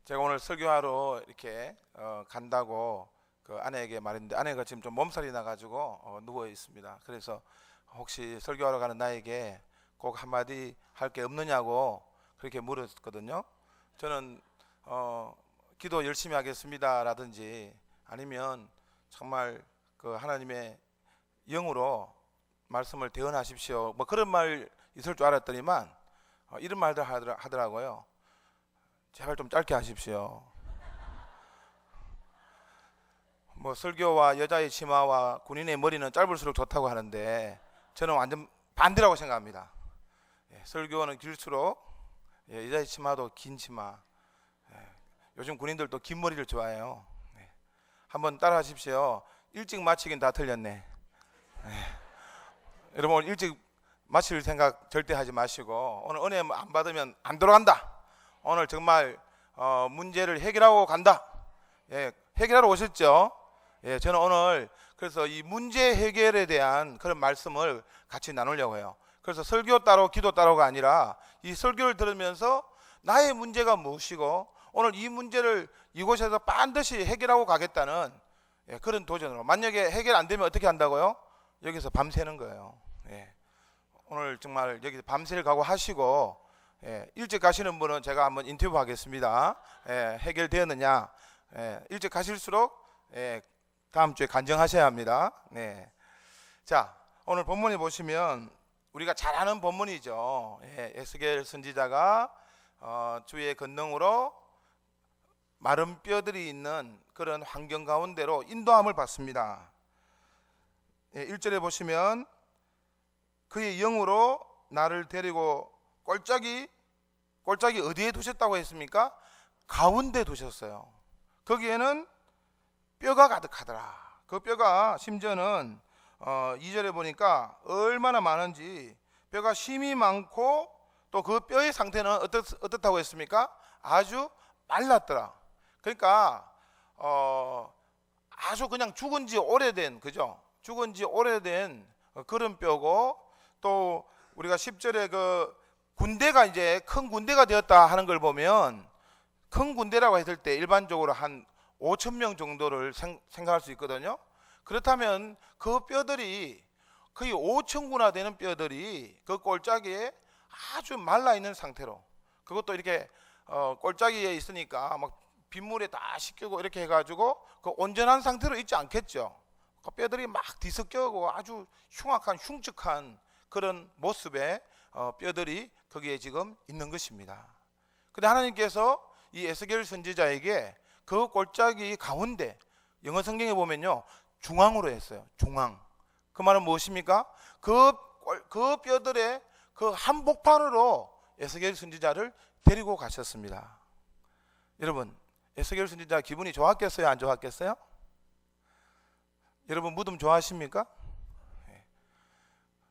제가 오늘 설교하러 이렇게 간다고 그 아내에게 말했는데 아내가 지금 좀 몸살이 나가지고 누워 있습니다. 그래서 혹시 설교하러 가는 나에게 꼭 한마디 할 게 없느냐고 그렇게 물었거든요. 저는 기도 열심히 하겠습니다라든지 아니면 정말 그 하나님의 영으로 말씀을 대언하십시오 뭐 그런 말 있을 줄 알았더니만 이런 말들 하더라고요. 제발 좀 짧게 하십시오. 뭐 설교와 여자의 치마와 군인의 머리는 짧을수록 좋다고 하는데 저는 완전 반대라고 생각합니다. 설교는 길수록 여자의 치마도 긴 치마. 요즘 군인들도 긴 머리를 좋아해요. 한번 따라 하십시오. 일찍 마치긴 다 틀렸네. 여러분 오늘 일찍 마칠 생각 절대 하지 마시고 오늘 은혜 안 받으면 안 돌아간다. 오늘 정말 문제를 해결하고 간다. 해결하러 오셨죠? 저는 오늘 그래서 이 문제 해결에 대한 그런 말씀을 같이 나누려고 해요. 그래서 설교 따로 기도 따로가 아니라 이 설교를 들으면서 나의 문제가 무엇이고 오늘 이 문제를 이곳에서 반드시 해결하고 가겠다는 그런 도전으로. 만약에 해결 안 되면 어떻게 한다고요? 여기서 밤새는 거예요. 오늘 정말 여기서 밤새를 각오하시고 일찍 가시는 분은 제가 한번 인터뷰 하겠습니다. 해결되었느냐. 일찍 가실수록 다음 주에 간증하셔야 합니다. 자, 오늘 본문에 보시면 우리가 잘 아는 본문이죠. 에스겔 선지자가 주의 권능으로 마른 뼈들이 있는 그런 환경 가운데로 인도함을 받습니다. 1절에 보시면 그의 영으로 나를 데리고 꼴짝이 어디에 두셨다고 했습니까? 가운데 두셨어요. 거기에는 뼈가 가득하더라. 그 뼈가 심지어는 2절에 보니까 얼마나 많은지 뼈가 심이 많고 또 그 뼈의 상태는 어떻다고 했습니까? 아주 말랐더라. 그러니까 아주 그냥 죽은 지 오래된 그런 뼈고 또 우리가 10절에 그 군대가 이제 큰 군대가 되었다 하는 걸 보면 큰 군대라고 했을 때 일반적으로 한 5천 명 정도를 생각할 수 있거든요. 그렇다면 그 뼈들이 거의 5천구나 되는 뼈들이 그 꼴짜기에 아주 말라 있는 상태로, 그것도 이렇게 꼴짜기에 있으니까 막 빗물에 다 씻기고 이렇게 해가지고 그 온전한 상태로 있지 않겠죠. 그 뼈들이 막 뒤섞여고 아주 흉측한 그런 모습의 뼈들이 거기에 지금 있는 것입니다. 근데 하나님께서 이 에스겔 선지자에게 그 골짜기 가운데, 영어 성경에 보면요 중앙으로 했어요. 중앙. 그 말은 무엇입니까? 그 뼈들의 그 한복판으로 에스겔 선지자를 데리고 가셨습니다. 여러분 에스겔 선지자 기분이 좋았겠어요? 안 좋았겠어요? 여러분 무덤 좋아하십니까?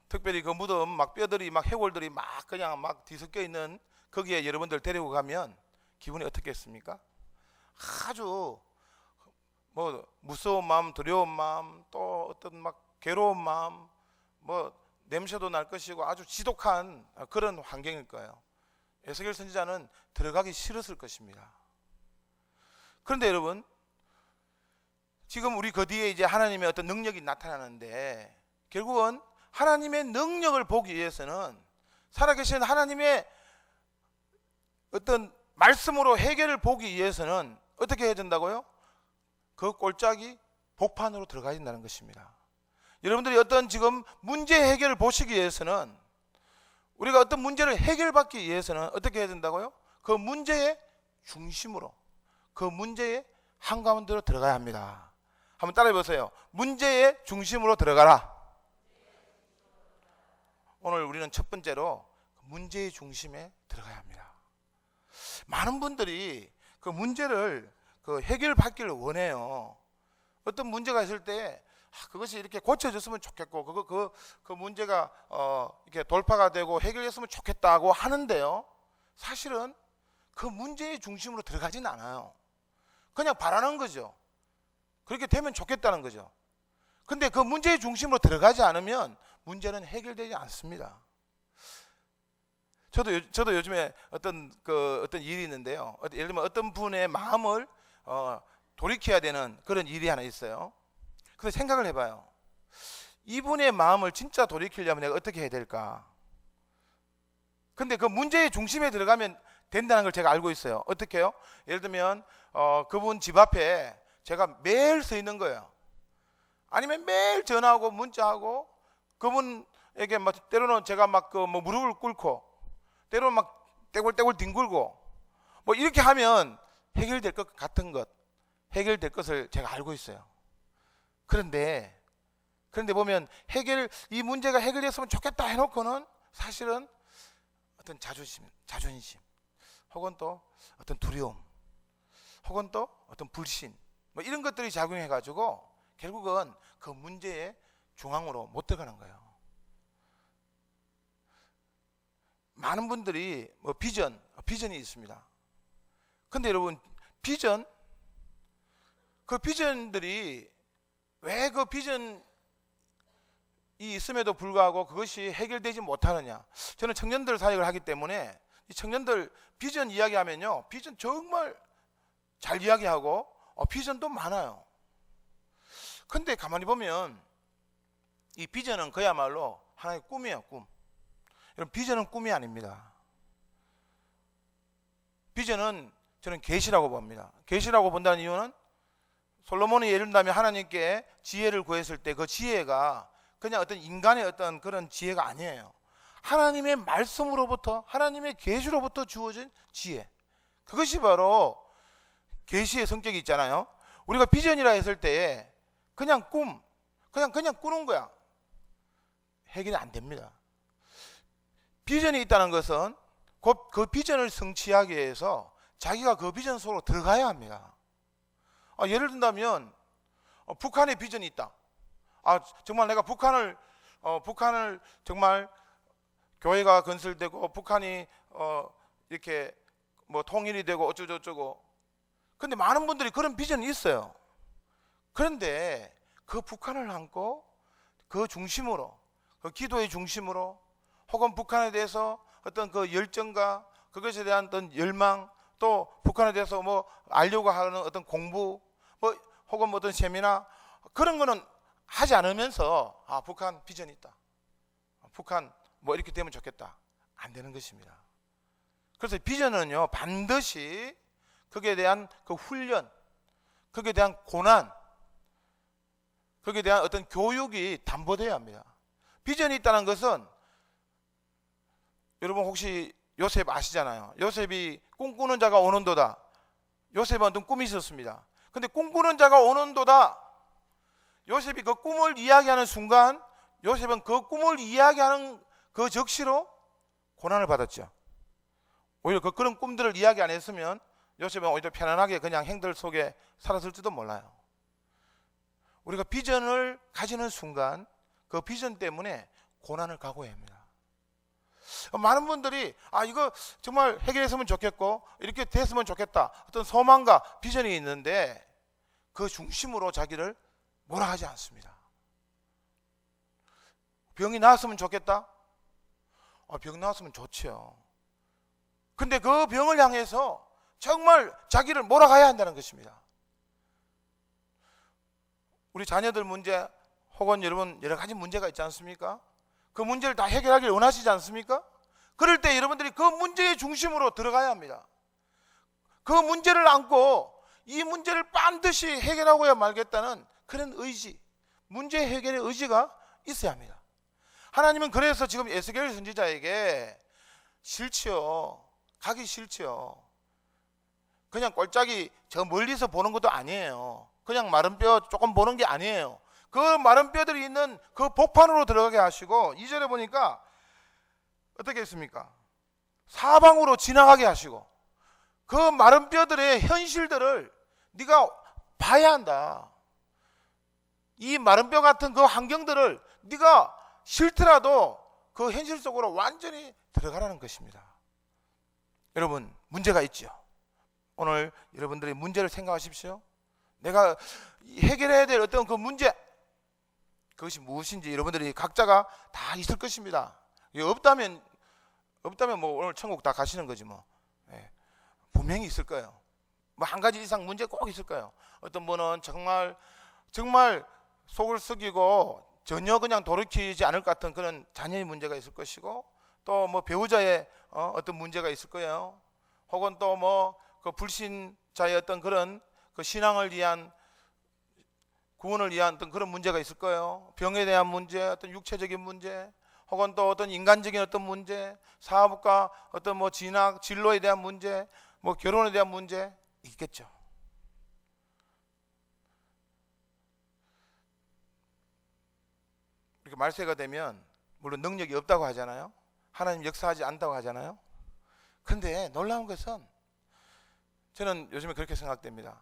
특별히 그 무덤 막 뼈들이 막 해골들이 막 그냥 막 뒤섞여 있는 거기에 여러분들 데리고 가면 기분이 어떻겠습니까? 아주 뭐 무서운 마음, 두려운 마음, 또 어떤 막 괴로운 마음, 뭐 냄새도 날 것이고 아주 지독한 그런 환경일 거예요. 에스겔 선지자는 들어가기 싫었을 것입니다. 그런데 여러분 지금 우리 그 뒤에 이제 하나님의 어떤 능력이 나타나는데 결국은 하나님의 능력을 보기 위해서는 살아계신 하나님의 어떤 말씀으로 해결을 보기 위해서는 어떻게 해야 된다고요? 그 골짜기 복판으로 들어가야 된다는 것입니다. 여러분들이 어떤 지금 문제 해결을 보시기 위해서는, 우리가 어떤 문제를 해결받기 위해서는 어떻게 해야 된다고요? 그 문제의 중심으로, 그 문제의 한가운데로 들어가야 합니다. 한번 따라해 보세요. 문제의 중심으로 들어가라. 오늘 우리는 첫 번째로 문제의 중심에 들어가야 합니다. 많은 분들이 그 문제를 해결받기를 원해요. 어떤 문제가 있을 때 그것이 이렇게 고쳐졌으면 좋겠고 그 문제가 이렇게 돌파가 되고 해결됐으면 좋겠다고 하는데요. 사실은 그 문제의 중심으로 들어가진 않아요. 그냥 바라는 거죠. 그렇게 되면 좋겠다는 거죠. 근데 그 문제의 중심으로 들어가지 않으면 문제는 해결되지 않습니다. 저도 요즘에 어떤 일이 있는데요. 예를 들면 어떤 분의 마음을 돌이켜야 되는 그런 일이 하나 있어요. 그래서 생각을 해봐요. 이분의 마음을 진짜 돌이키려면 내가 어떻게 해야 될까? 근데 그 문제의 중심에 들어가면 된다는 걸 제가 알고 있어요. 어떻게 해요? 예를 들면 그분 집 앞에 제가 매일 서 있는 거예요. 아니면 매일 전화하고 문자하고 그분에게 막 때로는 제가 막 뭐 무릎을 꿇고 때로는 막 떼굴떼굴 뒹굴고 뭐 이렇게 하면 해결될 것 같은 것, 해결될 것을 제가 알고 있어요. 그런데 보면 이 문제가 해결됐으면 좋겠다 해놓고는 사실은 어떤 자존심, 혹은 또 어떤 두려움, 혹은 또 어떤 불신, 뭐 이런 것들이 작용해가지고 결국은 그 문제의 중앙으로 못 들어가는 거예요. 많은 분들이 뭐 비전이 있습니다. 근데 여러분, 그 비전들이 왜 그 비전이 있음에도 불구하고 그것이 해결되지 못하느냐. 저는 청년들 사역을 하기 때문에 이 청년들 비전 이야기하면요, 비전 정말 잘 이야기하고 비전도 많아요. 근데 가만히 보면 이 비전은 그야말로 하나의 꿈이에요. 꿈. 여러분, 비전은 꿈이 아닙니다. 비전은 저는 계시라고 봅니다. 계시라고 본다는 이유는 솔로몬이 예를 들면 하나님께 지혜를 구했을 때 그 지혜가 그냥 어떤 인간의 어떤 그런 지혜가 아니에요. 하나님의 말씀으로부터, 하나님의 계시로부터 주어진 지혜. 그것이 바로 계시의 성격이 있잖아요. 우리가 비전이라 했을 때 그냥 그냥 꾸는 거야. 해결이 안 됩니다. 비전이 있다는 것은 그 비전을 성취하기 위해서 자기가 그 비전 속으로 들어가야 합니다. 예를 든다면 북한의 비전이 있다. 정말 내가 북한을 정말 교회가 건설되고 북한이 이렇게 뭐 통일이 되고 어쩌고저쩌고. 근데 많은 분들이 그런 비전이 있어요. 그런데 그 북한을 안고 그 중심으로, 그 기도의 중심으로, 혹은 북한에 대해서 어떤 그 열정과 그것에 대한 어떤 열망, 또 북한에 대해서 뭐 알려고 하는 어떤 공부, 뭐 혹은 뭐 어떤 세미나, 그런 거는 하지 않으면서 북한 비전이 있다, 북한 뭐 이렇게 되면 좋겠다, 안 되는 것입니다. 그래서 비전은요, 반드시 거기에 대한 그 훈련, 거기에 대한 고난, 거기에 대한 어떤 교육이 담보되어야 합니다. 비전이 있다는 것은, 여러분 혹시 요셉 아시잖아요. 요셉이 꿈꾸는 자가 오는도다. 요셉은 어떤 꿈이 있었습니다. 근데 꿈꾸는 자가 오는도다, 요셉이 그 꿈을 이야기하는 순간 요셉은 그 꿈을 이야기하는 그 적시로 고난을 받았죠. 오히려 그런 꿈들을 이야기 안 했으면 요셉은 오히려 편안하게 그냥 행들 속에 살았을지도 몰라요. 우리가 비전을 가지는 순간 그 비전 때문에 고난을 각오해야 합니다. 많은 분들이 이거 정말 해결했으면 좋겠고 이렇게 됐으면 좋겠다, 어떤 소망과 비전이 있는데 그 중심으로 자기를 몰아가지 않습니다. 병이 나았으면 좋겠다? 병 나았으면 좋죠. 근데 그 병을 향해서 정말 자기를 몰아가야 한다는 것입니다. 우리 자녀들 문제, 혹은 여러분 여러 가지 문제가 있지 않습니까? 그 문제를 다 해결하기를 원하시지 않습니까? 그럴 때 여러분들이 그 문제의 중심으로 들어가야 합니다. 그 문제를 안고 이 문제를 반드시 해결하고야 말겠다는 그런 의지, 문제 해결의 의지가 있어야 합니다. 하나님은 그래서 지금 에스겔 선지자에게 싫지요, 가기 싫지요. 그냥 꼴짝이 저 멀리서 보는 것도 아니에요. 그냥 마른 뼈 조금 보는 게 아니에요. 그 마른 뼈들이 있는 그 복판으로 들어가게 하시고, 2절에 보니까 어떻게 했습니까? 사방으로 지나가게 하시고, 그 마른 뼈들의 현실들을 네가 봐야 한다. 이 마른 뼈 같은 그 환경들을 네가 싫더라도 그 현실 속으로 완전히 들어가라는 것입니다. 여러분, 문제가 있죠. 오늘 여러분들이 문제를 생각하십시오. 내가 해결해야 될 어떤 그 문제, 그것이 무엇인지 여러분들이 각자가 다 있을 것입니다. 없다면 없다면 뭐 오늘 천국 다 가시는 거지 뭐. 예. 분명히 있을 거예요. 뭐 한 가지 이상 문제 꼭 있을 거예요. 어떤 분은 정말 속을 썩이고 전혀 그냥 돌이키지 않을 것 같은 그런 자녀의 문제가 있을 것이고, 또 뭐 배우자의 어떤 문제가 있을 거예요. 혹은 또 뭐 그 불신자의 어떤 그런 그 신앙을 위한 구원을 위한 어떤 그런 문제가 있을 거예요. 병에 대한 문제, 어떤 육체적인 문제, 혹은 또 어떤 인간적인 어떤 문제, 사업과 어떤 뭐 진학, 진로에 대한 문제, 뭐 결혼에 대한 문제 있겠죠. 이렇게 말세가 되면 물론 능력이 없다고 하잖아요. 하나님 역사하지 않다고 하잖아요. 그런데 놀라운 것은 저는 요즘에 그렇게 생각됩니다.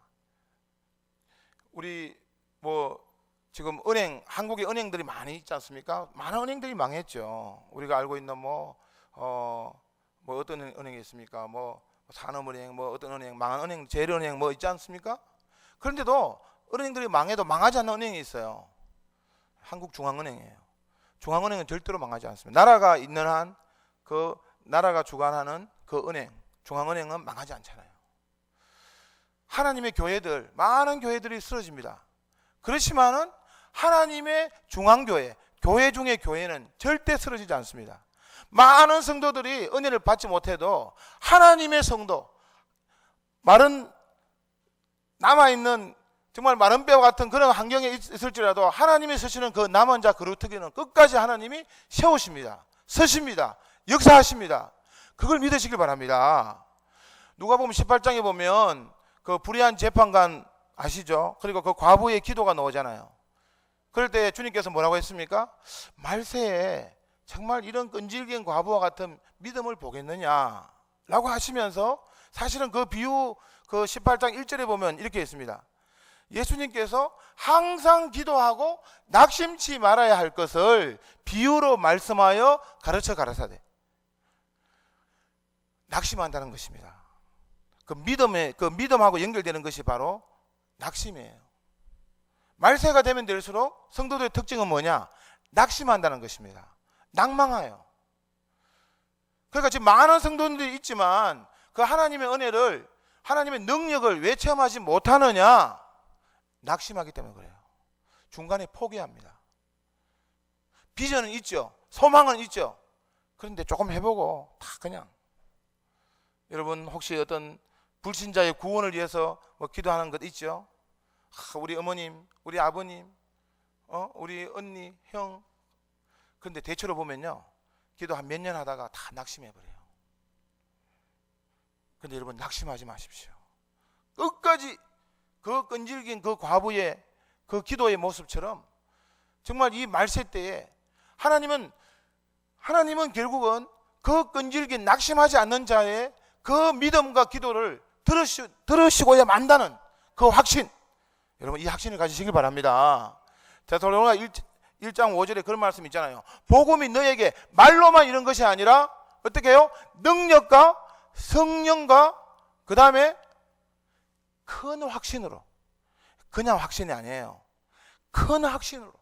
우리 뭐 지금 한국의 은행들이 많이 있지 않습니까? 많은 은행들이 망했죠. 우리가 알고 있는 뭐 어떤 은행이 있습니까? 뭐 산업은행, 뭐 어떤 은행, 망한 은행, 재래은행 뭐 있지 않습니까? 그런데도 은행들이 망해도 망하지 않는 은행이 있어요. 한국중앙은행이에요. 중앙은행은 절대로 망하지 않습니다. 나라가 있는 한 그 나라가 주관하는 그 은행, 중앙은행은 망하지 않잖아요. 하나님의 교회들, 많은 교회들이 쓰러집니다. 그렇지만은 하나님의 중앙교회, 교회 중의 교회는 절대 쓰러지지 않습니다. 많은 성도들이 은혜를 받지 못해도 하나님의 성도, 남아있는 정말 마른 뼈와 같은 그런 환경에 있을지라도 하나님이 서시는 그 남은 자 그루터기는 끝까지 하나님이 세우십니다. 서십니다. 역사하십니다. 그걸 믿으시길 바랍니다. 누가복음 18장에 보면 그 불의한 재판관 아시죠? 그리고 그 과부의 기도가 나오잖아요. 그럴 때 주님께서 뭐라고 했습니까? 말세에 정말 이런 끈질긴 과부와 같은 믿음을 보겠느냐 라고 하시면서, 사실은 그 비유 그 18장 1절에 보면 이렇게 있습니다. 예수님께서 항상 기도하고 낙심치 말아야 할 것을 비유로 말씀하여 가르쳐 가라사대. 낙심한다는 것입니다. 그 믿음하고 연결되는 것이 바로 낙심이에요. 말세가 되면 될수록 성도들의 특징은 뭐냐? 낙심한다는 것입니다. 낭망해요. 그러니까 지금 많은 성도들이 있지만 그 하나님의 은혜를, 하나님의 능력을 왜 체험하지 못하느냐? 낙심하기 때문에 그래요. 중간에 포기합니다. 비전은 있죠. 소망은 있죠. 그런데 조금 해보고 다 그냥. 여러분 혹시 어떤 불신자의 구원을 위해서 뭐 기도하는 것 있죠? 우리 어머님, 우리 아버님, 우리 언니, 형. 그런데 대체로 보면요, 기도 한 몇 년 하다가 다 낙심해버려요. 그런데 여러분 낙심하지 마십시오. 끝까지 그 끈질긴 그 과부의 그 기도의 모습처럼 정말 이 말세 때에 하나님은 결국은 그 끈질긴 낙심하지 않는 자의 그 믿음과 기도를 들으시고야 만다는 그 확신, 여러분 이 확신을 가지시길 바랍니다. 데살로니가 1장 5절에 그런 말씀 있잖아요. 복음이 너에게 말로만 이런 것이 아니라 어떻게 해요? 능력과 성령과 그 다음에 큰 확신으로. 그냥 확신이 아니에요. 큰 확신으로.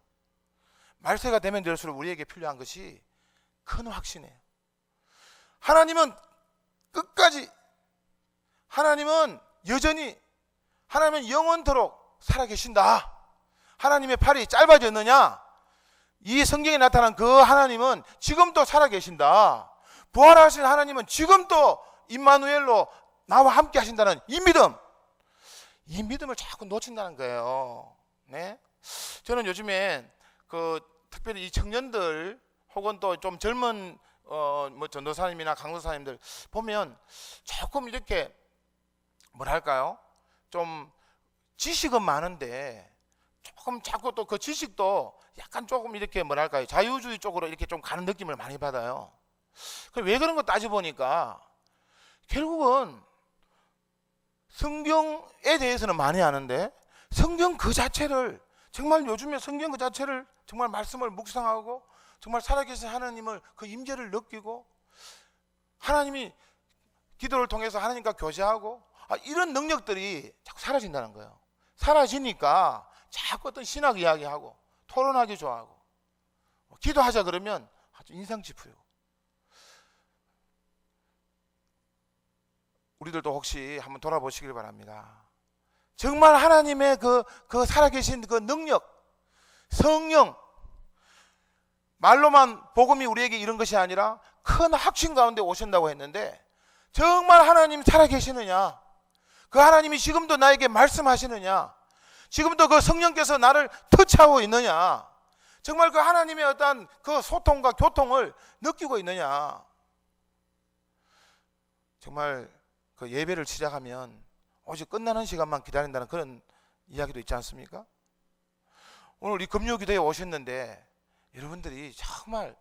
말세가 되면 될수록 우리에게 필요한 것이 큰 확신이에요. 하나님은 끝까지, 하나님은 여전히, 하나님은 영원토록 살아계신다. 하나님의 팔이 짧아졌느냐? 이 성경에 나타난 그 하나님은 지금도 살아계신다. 부활하신 하나님은 지금도 임마누엘로 나와 함께 하신다는 이 믿음을 자꾸 놓친다는 거예요. 네? 저는 요즘에 특별히 이 청년들 혹은 또 좀 젊은 뭐 전도사님이나 강도사님들 보면 조금 이렇게 뭐랄까요? 좀 지식은 많은데 조금 자꾸 또 그 지식도 약간 조금 이렇게 뭐랄까요? 자유주의 쪽으로 이렇게 좀 가는 느낌을 많이 받아요. 왜 그런 거 따져보니까 결국은 성경에 대해서는 많이 아는데 성경 그 자체를, 정말 요즘에 성경 그 자체를 정말 말씀을 묵상하고 정말 살아계신 하나님을 그 임재를 느끼고 하나님이 기도를 통해서 하나님과 교제하고 이런 능력들이 자꾸 사라진다는 거예요. 사라지니까 자꾸 어떤 신학 이야기하고 토론하기 좋아하고 기도하자 그러면 아주 인상 짚어요. 우리들도 혹시 한번 돌아보시길 바랍니다. 정말 하나님의 그 살아계신 그 능력, 성령, 말로만 복음이 우리에게 이런 것이 아니라 큰 확신 가운데 오신다고 했는데, 정말 하나님 살아계시느냐? 그 하나님이 지금도 나에게 말씀하시느냐? 지금도 그 성령께서 나를 터치하고 있느냐? 정말 그 하나님의 어떤 그 소통과 교통을 느끼고 있느냐? 정말 그 예배를 시작하면 오직 끝나는 시간만 기다린다는 그런 이야기도 있지 않습니까? 오늘 이 금요기도에 오셨는데 여러분들이 정말,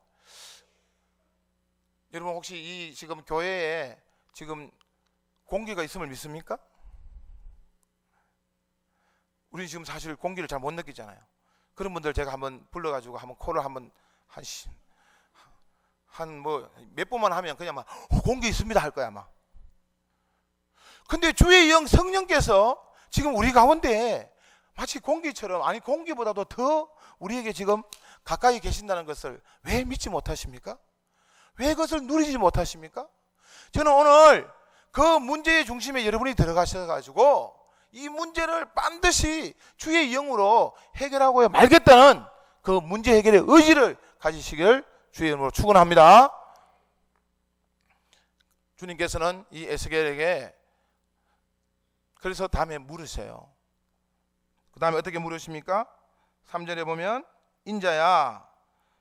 여러분 혹시 이 지금 교회에 지금 공기가 있음을 믿습니까? 우리는 지금 사실 공기를 잘 못 느끼잖아요. 그런 분들 제가 한번 불러가지고 한번 코를 한번 한 뭐 몇 번만 하면 그냥 막 공기 있습니다 할 거야 아마. 근데 주의 영 성령께서 지금 우리 가운데 마치 공기처럼, 아니 공기보다도 더 우리에게 지금 가까이 계신다는 것을 왜 믿지 못하십니까? 왜 그것을 누리지 못하십니까? 저는 오늘 그 문제의 중심에 여러분이 들어가셔가지고 이 문제를 반드시 주의 영으로 해결하고 말겠다는 그 문제 해결의 의지를 가지시길 주의 이름으로 축원합니다. 주님께서는 이 에스겔에게 그래서 다음에 물으세요. 그 다음에 어떻게 물으십니까? 3절에 보면 인자야,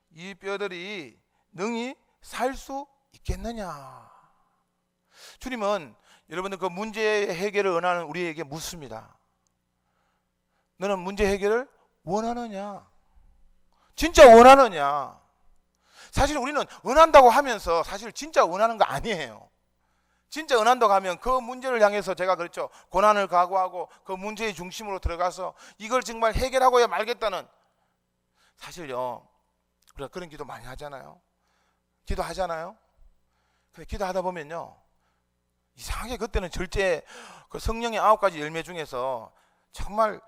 이 뼈들이 능히 살 수 있겠느냐? 주님은 여러분들 그 문제 해결을 원하는 우리에게 묻습니다. 너는 문제 해결을 원하느냐? 진짜 원하느냐? 사실 우리는 원한다고 하면서 사실 진짜 원하는 거 아니에요. 진짜 원한다고 하면 그 문제를 향해서 제가 그렇죠, 고난을 각오하고 그 문제의 중심으로 들어가서 이걸 정말 해결하고야 말겠다는, 사실요 우리가 그런 기도 많이 하잖아요. 기도하잖아요. 근데 기도하다 보면요 이상하게 그때는 절제 그 성령의 9가지 열매 중에서 정말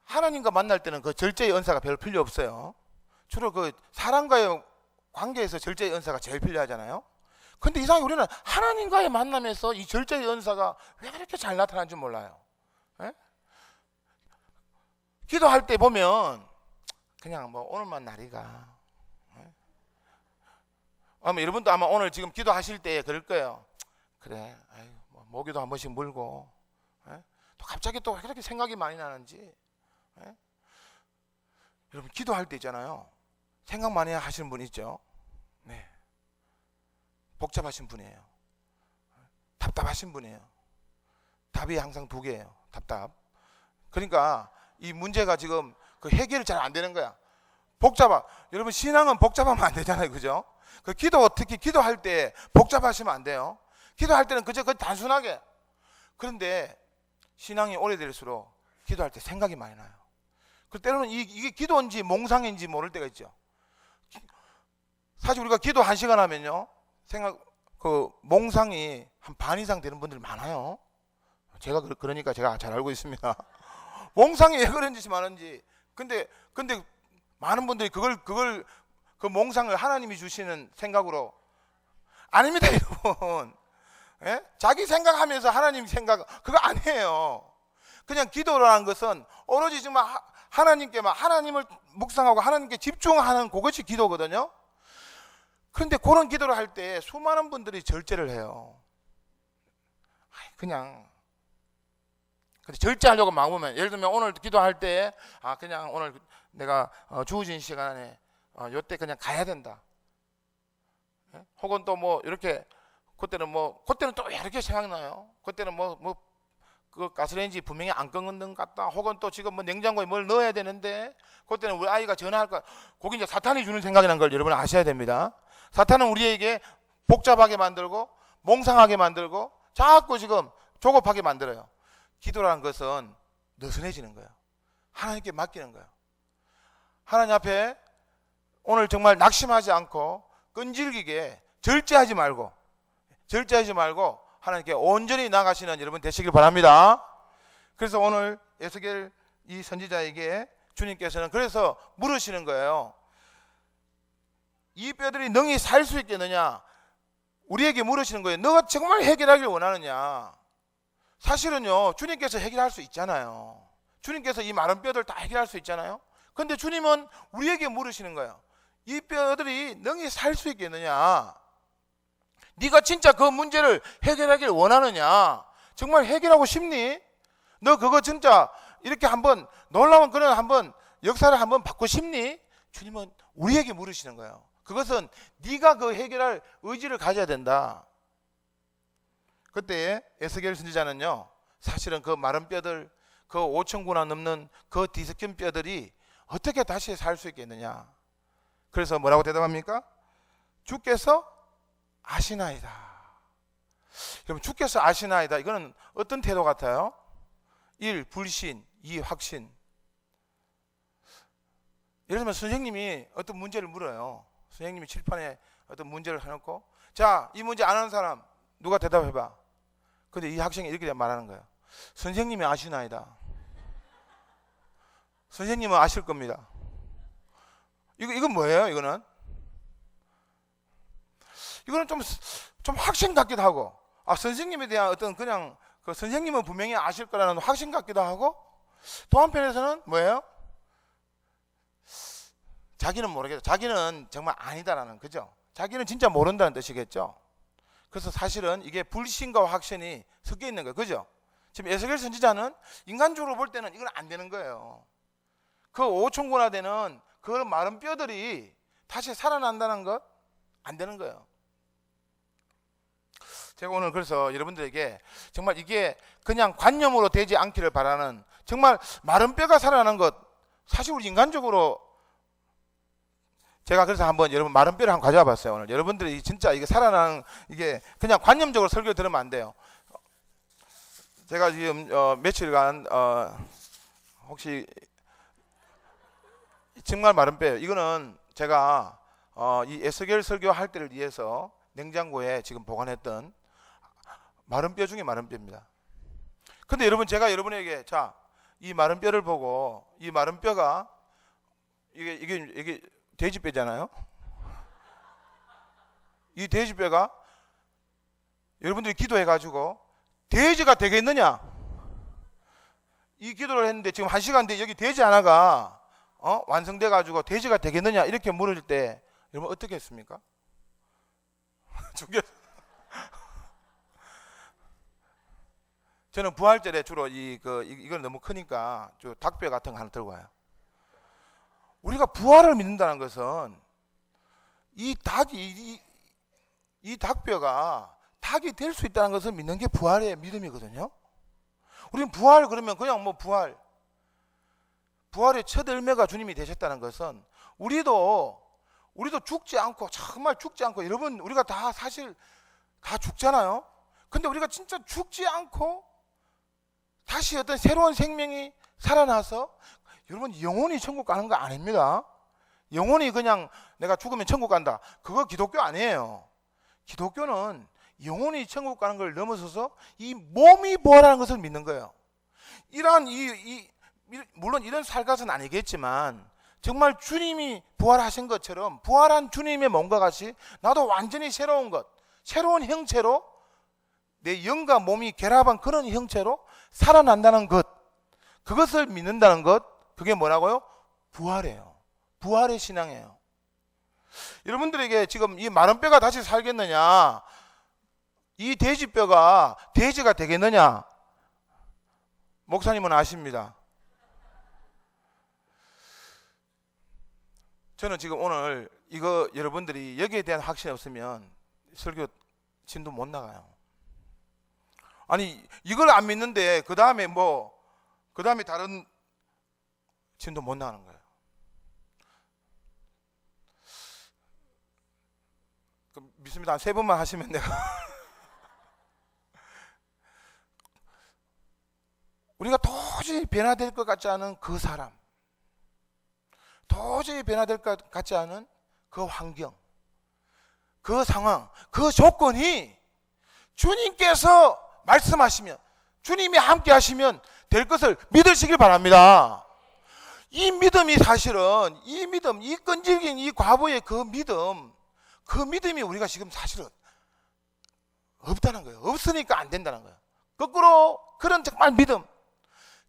하나님과 만날 때는 그 절제의 은사가 별로 필요 없어요. 주로 그 사람과의 관계에서 절제의 은사가 제일 필요하잖아요. 근데 이상하게 우리는 하나님과의 만남에서 이 절제의 은사가 왜 그렇게 잘 나타나는지 몰라요. 에? 기도할 때 보면 그냥 뭐 오늘만 날이가, 아마 여러분도 아마 오늘 지금 기도하실 때 그럴 거예요. 그래, 아유, 뭐 모기도 한 번씩 물고, 또 갑자기 또 왜 그렇게 생각이 많이 나는지. 여러분 기도할 때 있잖아요, 생각 많이 하시는 분 있죠. 네, 복잡하신 분이에요. 답답하신 분이에요. 답이 항상 2개예요. 답답. 그러니까 이 문제가 지금 그 해결이 잘 안 되는 거야. 복잡하. 여러분 신앙은 복잡하면 안 되잖아요, 그죠? 그 기도, 특히 기도할 때 복잡하시면 안 돼요. 기도할 때는 그저 단순하게. 그런데 신앙이 오래될수록 기도할 때 생각이 많이 나요. 그 때로는 이게 기도인지 몽상인지 모를 때가 있죠. 사실 우리가 기도 1시간 하면요, 그 몽상이 한 반 이상 되는 분들 많아요. 제가 그러니까 제가 잘 알고 있습니다. 몽상이 왜 그런 짓이 많은지. 근데 많은 분들이 그걸 그 몽상을 하나님이 주시는 생각으로, 아닙니다 여러분. 예? 자기 생각하면서 하나님 생각, 그거 아니에요. 그냥 기도라는 것은 오로지 정말 하나님께만, 하나님을 묵상하고 하나님께 집중하는 그것이 기도거든요. 그런데 그런 기도를 할 때 수많은 분들이 절제를 해요. 그냥 근데 절제하려고 마음먹으면, 예를 들면 오늘 기도할 때 그냥 오늘 내가 주어진 시간에 요때 그냥 가야 된다. 혹은 또 뭐 이렇게 그때는 또 이렇게 생각나요. 그때는 그 가스레인지 분명히 안 끄는 것 같다. 혹은 또 지금 뭐 냉장고에 뭘 넣어야 되는데 그때는 우리 아이가 전화할 거야. 그게 이제 사탄이 주는 생각이라는 걸 여러분 아셔야 됩니다. 사탄은 우리에게 복잡하게 만들고 몽상하게 만들고 자꾸 지금 조급하게 만들어요. 기도라는 것은 느슨해지는 거예요. 하나님께 맡기는 거예요. 하나님 앞에 오늘 정말 낙심하지 않고 끈질기게 절제하지 말고 하나님께 온전히 나가시는 여러분 되시길 바랍니다. 그래서 오늘 에스겔 이 선지자에게 주님께서는 그래서 물으시는 거예요. 이 뼈들이 능히 살 수 있겠느냐? 우리에게 물으시는 거예요. 너가 정말 해결하길 원하느냐? 사실은요, 주님께서 해결할 수 있잖아요. 주님께서 이 마른 뼈들 다 해결할 수 있잖아요. 근데 주님은 우리에게 물으시는 거예요. 이 뼈들이 능히 살 수 있겠느냐? 네가 진짜 그 문제를 해결하길 원하느냐? 정말 해결하고 싶니? 너 그거 진짜 이렇게 한번 놀라운 그런 한번 역사를 한번 받고 싶니? 주님은 우리에게 물으시는 거예요. 그것은 네가 그 해결할 의지를 가져야 된다. 그때 에스겔 선지자는요, 사실은 그 마른 뼈들, 그 5,000구나 넘는 그 뒤섞인 뼈들이 어떻게 다시 살 수 있겠느냐? 그래서 뭐라고 대답합니까? 주께서 아시나이다. 그럼 주께서 아시나이다. 이거는 어떤 태도 같아요? 1. 불신, 2. 확신. 예를 들면 선생님이 어떤 문제를 물어요. 선생님이 칠판에 어떤 문제를 해놓고, 자, 이 문제 안 하는 사람 누가 대답해봐. 근데 이 학생이 이렇게 말하는 거예요. 선생님이 아시나이다. 선생님은 아실 겁니다. 이건 뭐예요? 이거는 좀 확신 같기도 하고, 선생님에 대한 어떤 그냥 그 선생님은 분명히 아실 거라는 확신 같기도 하고, 또 한편에서는 뭐예요? 자기는 모르겠다. 자기는 정말 아니다라는, 그죠? 자기는 진짜 모른다는 뜻이겠죠. 그래서 사실은 이게 불신과 확신이 섞여 있는 거예요. 그죠? 지금 에스겔 선지자는 인간적으로 볼 때는 이건 안 되는 거예요. 그 5,000구나 되는 그 마른 뼈들이 다시 살아난다는 것 안 되는 거예요. 제가 오늘 그래서 여러분들에게 정말 이게 그냥 관념으로 되지 않기를 바라는, 정말 마른 뼈가 살아나는 것, 사실 우리 인간적으로 제가 그래서 한번 여러분 마른 뼈를 한번 가져와 봤어요. 오늘 여러분들이 진짜 이게 살아나는, 이게 그냥 관념적으로 설교 들으면 안 돼요. 제가 지금 며칠간 혹시 정말 마른 뼈예요. 이거는 제가 이 에스겔 설교할 때를 위해서 냉장고에 지금 보관했던 마른 뼈 중에 마른 뼈입니다. 근데 여러분, 제가 여러분에게 자, 이 마른 뼈를 보고, 이 마른 뼈가 이게 돼지뼈잖아요. 이 돼지뼈가 여러분들이 기도해가지고 돼지가 되겠느냐? 이 기도를 했는데 지금 1시간 뒤에 여기 돼지 하나가 완성돼가지고 돼지가 되겠느냐? 이렇게 물을 때 여러분 어떻게 했습니까? 저는 부활절에 주로 이건 너무 크니까 닭뼈 같은 거 하나 들고 와요. 우리가 부활을 믿는다는 것은 이 닭뼈가 닭이 될 수 있다는 것을 믿는 게 부활의 믿음이거든요. 우리는 부활 그러면 그냥 부활의 첫 열매가 주님이 되셨다는 것은 우리도 죽지 않고, 정말 죽지 않고, 여러분 우리가 다 사실 다 죽잖아요. 근데 우리가 진짜 죽지 않고 다시 어떤 새로운 생명이 살아나서, 여러분 영혼이 천국 가는 거 아닙니다. 영혼이 그냥 내가 죽으면 천국 간다, 그거 기독교 아니에요. 기독교는 영혼이 천국 가는 걸 넘어서서 이 몸이 부활하는 것을 믿는 거예요. 물론 이런 살갗은 아니겠지만 정말 주님이 부활하신 것처럼 부활한 주님의 몸과 같이 나도 완전히 새로운 것, 새로운 형체로 내 영과 몸이 결합한 그런 형체로 살아난다는 것, 그것을 믿는다는 것, 그게 뭐라고요? 부활이에요. 부활의 신앙이에요. 여러분들에게 지금 이 마른 뼈가 다시 살겠느냐, 이 돼지뼈가 돼지가 되겠느냐, 목사님은 아십니다. 저는 지금 오늘 이거 여러분들이 여기에 대한 확신이 없으면 설교 진도 못 나가요. 아니 이걸 안 믿는데 그 다음에 다른 진도 못 나가는 거예요. 믿습니다. 한 3번만 하시면 내가 우리가 도저히 변화될 것 같지 않은 그 사람, 도저히 변화될 것 같지 않은 그 환경, 그 상황, 그 조건이 주님께서 말씀하시면, 주님이 함께 하시면 될 것을 믿으시길 바랍니다. 이 믿음이 사실은, 이 믿음, 이 끈질긴 이 과부의 그 믿음이 우리가 지금 사실은 없다는 거예요. 없으니까 안 된다는 거예요. 거꾸로 그런 정말 믿음,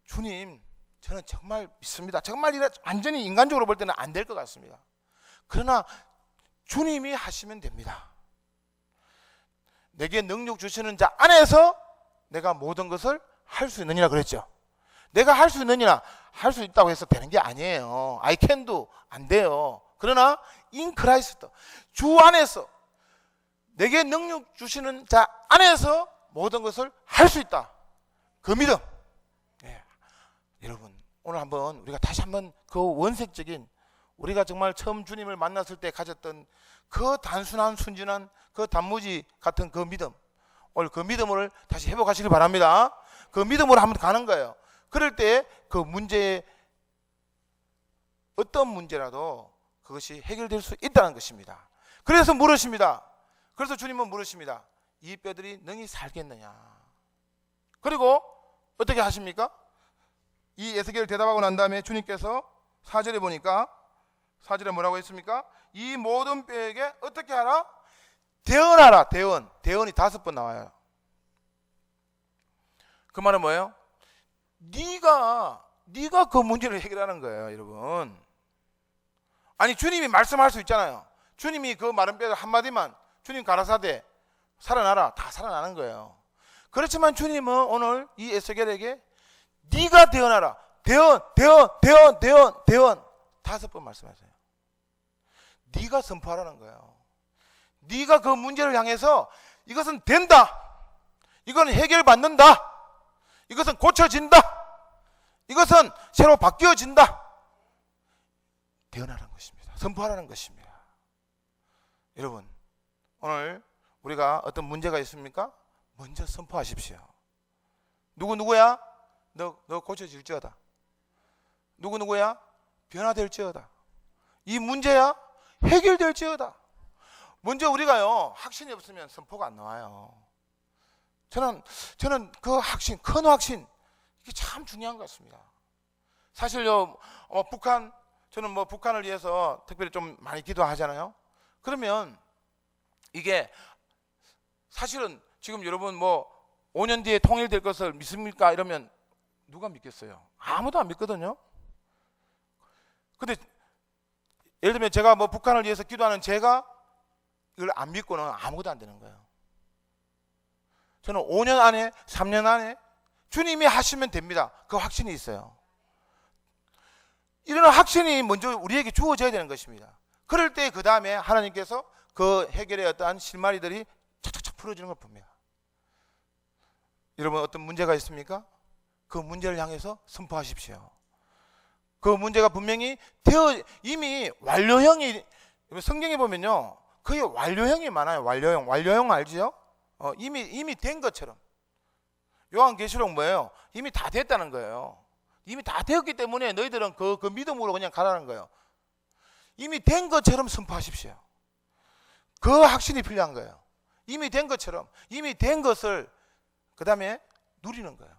주님 저는 정말 믿습니다. 정말 이래 완전히 인간적으로 볼 때는 안 될 것 같습니다. 그러나 주님이 하시면 됩니다. 내게 능력 주시는 자 안에서 내가 모든 것을 할 수 있느니라 그랬죠. 내가 할 수 있느니라, 할 수 있다고 해서 되는 게 아니에요. I can do, 안 돼요. 그러나 in Christ, 주 안에서 내게 능력 주시는 자 안에서 모든 것을 할 수 있다. 그 믿음. 예. 여러분 오늘 한번 우리가 다시 한번 그 원색적인, 우리가 정말 처음 주님을 만났을 때 가졌던 그 단순한 순진한 그 단무지 같은 그 믿음, 오늘 그 믿음을 다시 회복하시길 바랍니다. 그 믿음으로 한번 가는 거예요. 그럴 때 그 문제에, 어떤 문제라도 그것이 해결될 수 있다는 것입니다. 그래서 물으십니다. 그래서 주님은 물으십니다. 이 뼈들이 능히 살겠느냐. 그리고 어떻게 하십니까? 이 에스겔을 대답하고 난 다음에 주님께서 4절에 보니까, 4절에 뭐라고 했습니까? 이 모든 뼈에게 어떻게 하라? 대언하라. 대언. 대언이 5번 나와요. 그 말은 뭐예요? 네가 그 문제를 해결하는 거예요, 여러분. 아니 주님이 말씀할 수 있잖아요. 주님이 그 마른 뼈 한마디만, 주님 가라사대 살아나라, 다 살아나는 거예요. 그렇지만 주님은 오늘 이 에스겔에게 네가 대언하라. 대언 5번 말씀하세요. 네가 선포하라는 거예요. 네가 그 문제를 향해서 이것은 된다, 이건 해결받는다, 이것은 고쳐진다, 이것은 새로 바뀌어진다, 대언하라는 것입니다. 선포하라는 것입니다. 여러분 오늘 우리가 어떤 문제가 있습니까? 먼저 선포하십시오. 누구야? 너 고쳐질지어다. 누구야? 변화될지어다. 이 문제야? 해결될지어다. 먼저 우리가요, 확신이 없으면 선포가 안 나와요. 저는 그 확신, 큰 확신, 이게 참 중요한 것 같습니다. 사실요, 저는 북한을 위해서 특별히 좀 많이 기도하잖아요. 그러면 이게 사실은 지금 여러분 5년 뒤에 통일될 것을 믿습니까? 이러면 누가 믿겠어요? 아무도 안 믿거든요. 근데 예를 들면 제가 북한을 위해서 기도하는 제가 이걸 안 믿고는 아무것도 안 되는 거예요. 저는 5년 안에, 3년 안에 주님이 하시면 됩니다. 그 확신이 있어요. 이런 확신이 먼저 우리에게 주어져야 되는 것입니다. 그럴 때 그 다음에 하나님께서 그 해결의 어떠한 실마리들이 착착착 풀어지는 걸 봅니다. 여러분 어떤 문제가 있습니까? 그 문제를 향해서 선포하십시오. 그 문제가 분명히 이미 완료형이, 성경에 보면요 거의 완료형이 많아요. 완료형 알지요? 이미 된 것처럼. 요한계시록 뭐예요? 이미 다 됐다는 거예요. 이미 다 되었기 때문에 너희들은 그 믿음으로 그냥 가라는 거예요. 이미 된 것처럼 선포하십시오. 그 확신이 필요한 거예요. 이미 된 것처럼, 이미 된 것을 그 다음에 누리는 거예요.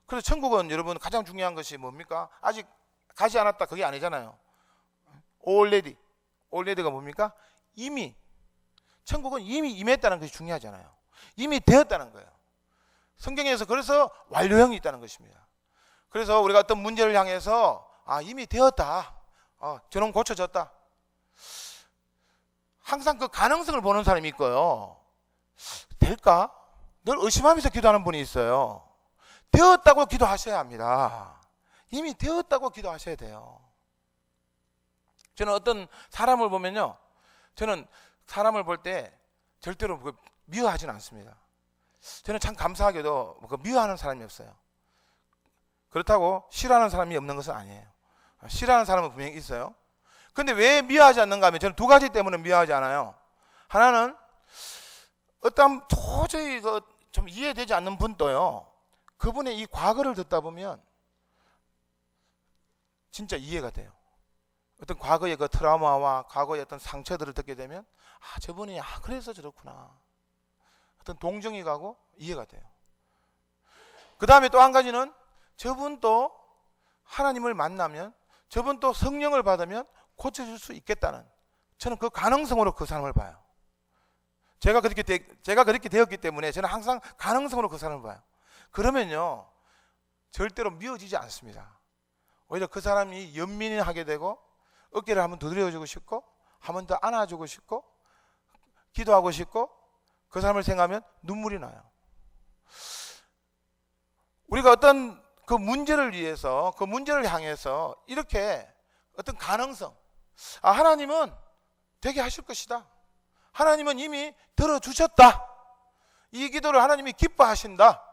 그래서 천국은 여러분 가장 중요한 것이 뭡니까? 아직 가지 않았다, 그게 아니잖아요. already가 뭡니까? 이미, 천국은 이미 임했다는 것이 중요하잖아요. 이미 되었다는 거예요. 성경에서 그래서 완료형이 있다는 것입니다. 그래서 우리가 어떤 문제를 향해서 이미 되었다, 저놈 고쳐졌다, 항상 그 가능성을 보는 사람이 있고요. 될까? 늘 의심하면서 기도하는 분이 있어요. 되었다고 기도하셔야 합니다. 이미 되었다고 기도하셔야 돼요. 저는 어떤 사람을 보면요, 저는 사람을 볼 때 절대로 미워하지는 않습니다. 저는 참 감사하게도 미워하는 사람이 없어요. 그렇다고 싫어하는 사람이 없는 것은 아니에요. 싫어하는 사람은 분명히 있어요. 근데 왜 미워하지 않는가 하면 저는 2가지 때문에 미워하지 않아요. 하나는 어떤 도저히 좀 이해되지 않는 분도요, 그분의 이 과거를 듣다 보면 진짜 이해가 돼요. 어떤 과거의 그 트라우마와 과거의 어떤 상처들을 듣게 되면 저분이 그래서 저렇구나, 어떤 동정이 가고 이해가 돼요. 그 다음에 또 한 가지는 저분도 하나님을 만나면, 저분도 성령을 받으면 고쳐질 수 있겠다는, 저는 그 가능성으로 그 사람을 봐요. 제가 그렇게 되었기 때문에 저는 항상 가능성으로 그 사람을 봐요. 그러면요 절대로 미워지지 않습니다. 오히려 그 사람이 연민하게 되고 어깨를 한번 두드려주고 싶고 한 번 더 안아주고 싶고 기도하고 싶고 그 사람을 생각하면 눈물이 나요. 우리가 어떤 그 문제를 위해서 그 문제를 향해서 이렇게 어떤 가능성, 하나님은 되게 하실 것이다, 하나님은 이미 들어주셨다, 이 기도를 하나님이 기뻐하신다,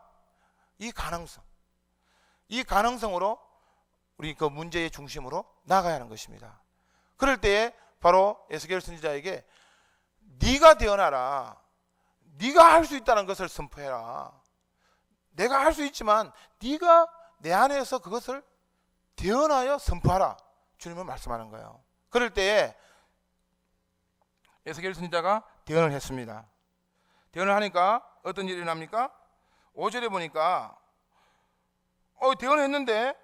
이 가능성으로 우리 그 문제의 중심으로 나가야 하는 것입니다. 그럴 때에 바로 에스겔 선지자에게 네가 되어나라, 네가 할 수 있다는 것을 선포해라, 내가 할 수 있지만 네가 내 안에서 그것을 대언하여 선포하라, 주님은 말씀하는 거예요. 그럴 때에 에스겔 선지자가 대언을 했습니다. 대언을 하니까 어떤 일이 일어납니까? 5절에 보니까 대언했는데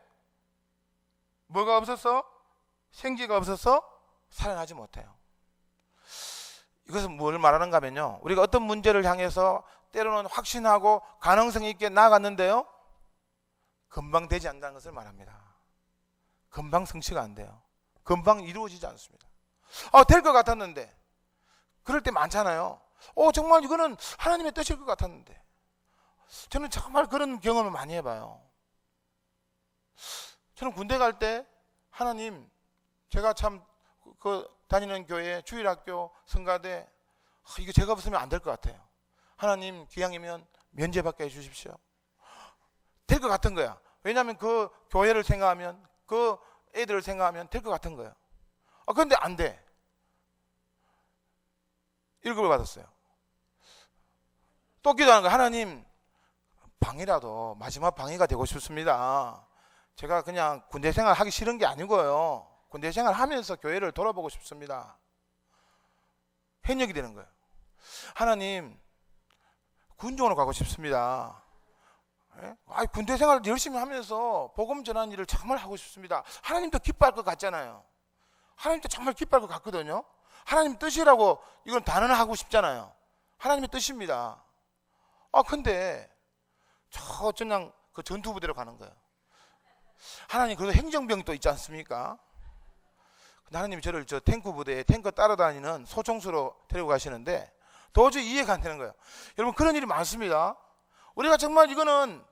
뭐가 없어서? 생기가 없어서 살아나지 못해요. 이것은 뭘 말하는가 하면요, 우리가 어떤 문제를 향해서 때로는 확신하고 가능성 있게 나아갔는데요 금방 되지 않는다는 것을 말합니다. 금방 성취가 안 돼요. 금방 이루어지지 않습니다. 될 것 같았는데, 그럴 때 많잖아요. 정말 이거는 하나님의 뜻일 것 같았는데. 저는 정말 그런 경험을 많이 해봐요. 저는 군대 갈 때 하나님, 제가 참 그 다니는 교회, 주일학교, 성가대, 이거 제가 없으면 안 될 것 같아요. 하나님 기왕이면 면제받게 해주십시오. 될 것 같은 거야. 왜냐하면 그 교회를 생각하면, 그 애들을 생각하면 될 것 같은 거예요. 그런데 안 돼. 1급을 받았어요. 또 기도하는 거야. 하나님, 방이라도 마지막 방위가 되고 싶습니다. 제가 그냥 군대 생활 하기 싫은 게 아니고요, 군대 생활 하면서 교회를 돌아보고 싶습니다. 현역이 되는 거예요. 하나님, 군종으로 가고 싶습니다. 군대 생활 열심히 하면서 복음 전하는 일을 정말 하고 싶습니다. 하나님도 기뻐할 것 같잖아요. 하나님도 정말 기뻐할 것 같거든요. 하나님 뜻이라고 이건 단언하고 싶잖아요. 하나님의 뜻입니다. 근데 그냥 그 전투부대로 가는 거예요. 하나님, 그래도 행정병이 또 있지 않습니까? 근데 하나님이 저를 저 탱크 부대에 탱크 따라다니는 소총수로 데리고 가시는데 도저히 이해가 안 되는 거예요. 여러분, 그런 일이 많습니다. 우리가 정말 이거는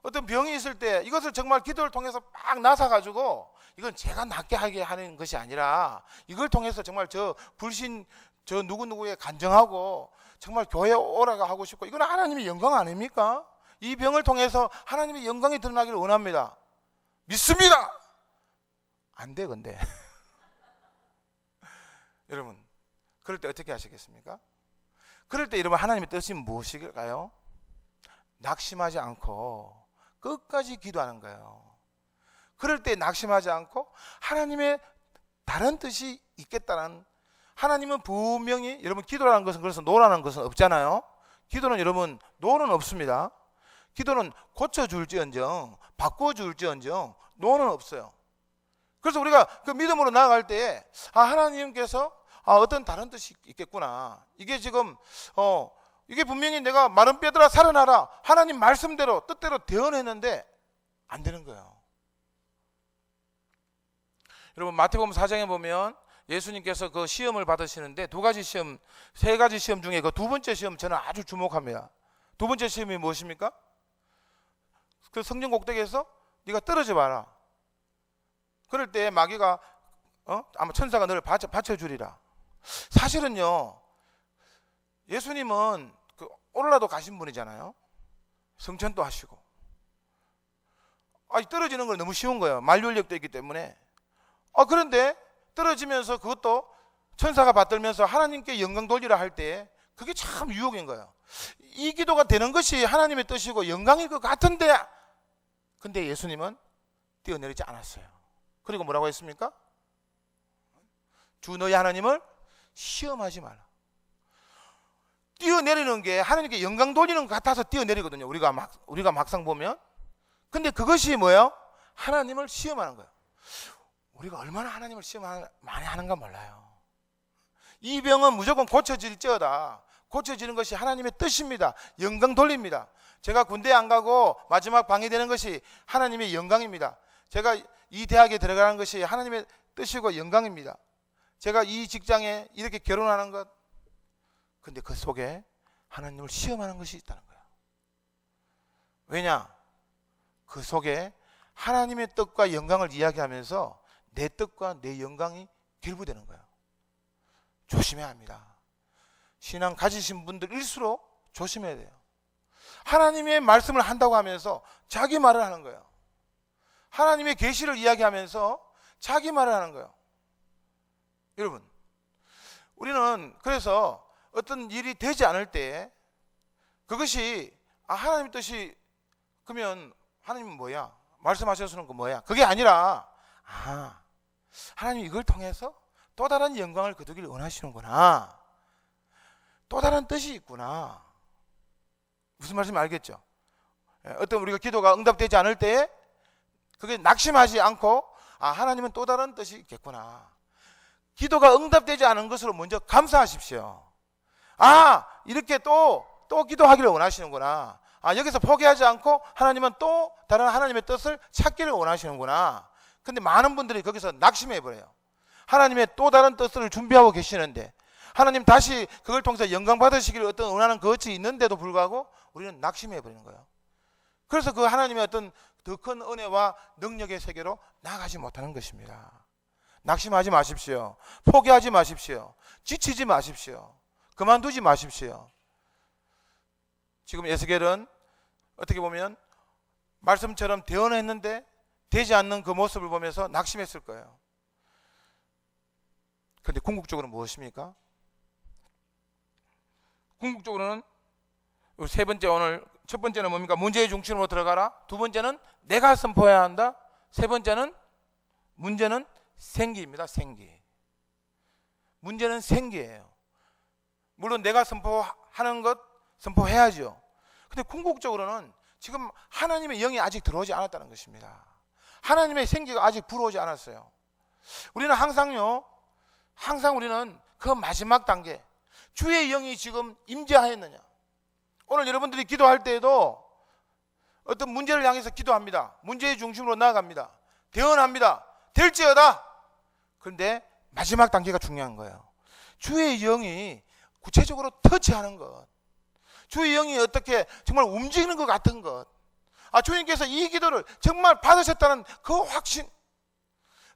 어떤 병이 있을 때 이것을 정말 기도를 통해서 막 나서가지고 이건 제가 낫게 하게 하는 것이 아니라 이걸 통해서 정말 저 불신 저 누구누구에 간정하고 정말 교회에 오라고 하고 싶고, 이건 하나님의 영광 아닙니까? 이 병을 통해서 하나님의 영광이 드러나기를 원합니다. 믿습니다. 안 돼. 근데 여러분, 그럴 때 어떻게 하시겠습니까? 그럴 때 여러분, 하나님의 뜻이 무엇일까요? 낙심하지 않고 끝까지 기도하는 거예요. 그럴 때 낙심하지 않고 하나님의 다른 뜻이 있겠다는, 하나님은 분명히, 여러분, 기도라는 것은 그래서 노라는 것은 없잖아요. 기도는 여러분 노는 없습니다. 기도는 고쳐줄지언정 바꿔줄지언정 노는 없어요. 그래서 우리가 그 믿음으로 나아갈 때에 하나님께서 어떤 다른 뜻이 있겠구나, 이게 지금 이게 분명히 내가 마른 뼈들아 살아나라, 하나님 말씀대로 뜻대로 대언했는데 안 되는 거예요. 여러분, 마태복음 4장에 보면 예수님께서 그 시험을 받으시는데 세 가지 시험 중에 그 두 번째 시험 저는 아주 주목합니다. 두 번째 시험이 무엇입니까? 그 성전 꼭대기에서 네가 떨어져 봐라. 그럴 때 마귀가 아마 천사가 너를 받쳐주리라. 사실은요, 예수님은 그 오늘라도 가신 분이잖아요. 성천도 하시고. 떨어지는 건 너무 쉬운 거예요. 만류인력도 있기 때문에. 그런데 떨어지면서 그것도 천사가 받들면서 하나님께 영광 돌리라 할 때 그게 참 유혹인 거예요. 이 기도가 되는 것이 하나님의 뜻이고 영광일 것 같은데, 근데 예수님은 뛰어내리지 않았어요. 그리고 뭐라고 했습니까? 주 너희 하나님을 시험하지 마라. 뛰어내리는 게 하나님께 영광 돌리는 것 같아서 뛰어내리거든요. 우리가 막상 보면. 근데 그것이 뭐예요? 하나님을 시험하는 거예요. 우리가 얼마나 하나님을 시험 많이 하는가 몰라요. 이 병은 무조건 고쳐질지어다. 고쳐지는 것이 하나님의 뜻입니다. 영광 돌립니다. 제가 군대 안 가고 마지막 방해되는 것이 하나님의 영광입니다. 제가 이 대학에 들어가는 것이 하나님의 뜻이고 영광입니다. 제가 이 직장에 이렇게 결혼하는 것, 근데 그 속에 하나님을 시험하는 것이 있다는 거예요. 왜냐? 그 속에 하나님의 뜻과 영광을 이야기하면서 내 뜻과 내 영광이 결부되는 거예요. 조심해야 합니다. 신앙 가지신 분들일수록 조심해야 돼요. 하나님의 말씀을 한다고 하면서 자기 말을 하는 거예요. 하나님의 계시를 이야기하면서 자기 말을 하는 거예요. 여러분, 우리는 그래서 어떤 일이 되지 않을 때 그것이 하나님의 뜻이, 그러면 하나님은 뭐야? 말씀하셨으는 그 뭐야? 그게 아니라 하나님 이걸 통해서 또 다른 영광을 거두기를 원하시는구나. 또 다른 뜻이 있구나. 무슨 말씀인지 알겠죠? 어떤 우리가 기도가 응답되지 않을 때 그게 낙심하지 않고 하나님은 또 다른 뜻이 있겠구나. 기도가 응답되지 않은 것으로 먼저 감사하십시오. 이렇게 또 기도하기를 원하시는구나. 여기서 포기하지 않고 하나님은 또 다른 하나님의 뜻을 찾기를 원하시는구나. 근데 많은 분들이 거기서 낙심해버려요. 하나님의 또 다른 뜻을 준비하고 계시는데, 하나님 다시 그걸 통해서 영광 받으시기를 어떤 원하는 것이 있는데도 불구하고 우리는 낙심해버리는 거예요. 그래서 그 하나님의 어떤 더 큰 은혜와 능력의 세계로 나아가지 못하는 것입니다. 낙심하지 마십시오. 포기하지 마십시오. 지치지 마십시오. 그만두지 마십시오. 지금 에스겔은 어떻게 보면 말씀처럼 대언을 했는데 되지 않는 그 모습을 보면서 낙심했을 거예요. 그런데 궁극적으로 무엇입니까? 궁극적으로는 세 번째, 오늘 첫 번째는 뭡니까? 문제의 중심으로 들어가라. 두 번째는 내가 선포해야 한다. 세 번째는 문제는 생기입니다. 생기. 문제는 생기예요. 물론 내가 선포하는 것 선포해야죠. 근데 궁극적으로는 지금 하나님의 영이 아직 들어오지 않았다는 것입니다. 하나님의 생기가 아직 불어오지 않았어요. 우리는 항상 우리는 그 마지막 단계, 주의 영이 지금 임재하였느냐. 오늘 여러분들이 기도할 때에도 어떤 문제를 향해서 기도합니다. 문제의 중심으로 나아갑니다. 대언합니다. 될지어다. 그런데 마지막 단계가 중요한 거예요. 주의 영이 구체적으로 터치하는 것, 주의 영이 어떻게 정말 움직이는 것 같은 것, 주님께서 이 기도를 정말 받으셨다는 그 확신,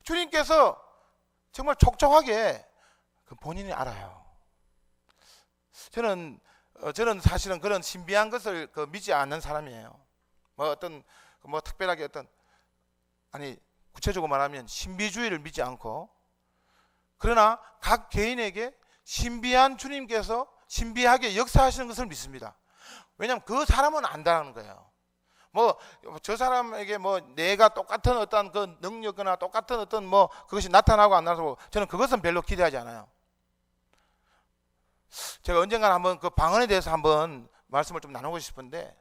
주님께서 정말 촉촉하게 본인이 알아요. 저는 사실은 그런 신비한 것을 믿지 않는 사람이에요. 특별하게 구체적으로 말하면 신비주의를 믿지 않고, 그러나 각 개인에게 신비한 주님께서 신비하게 역사하시는 것을 믿습니다. 왜냐하면 그 사람은 안다는 거예요. 저 사람에게 내가 똑같은 어떤 그 능력이나 똑같은 어떤 그것이 나타나고 안 나타나고, 저는 그것은 별로 기대하지 않아요. 제가 언젠가 한번 그 방언에 대해서 한번 말씀을 좀 나누고 싶은데,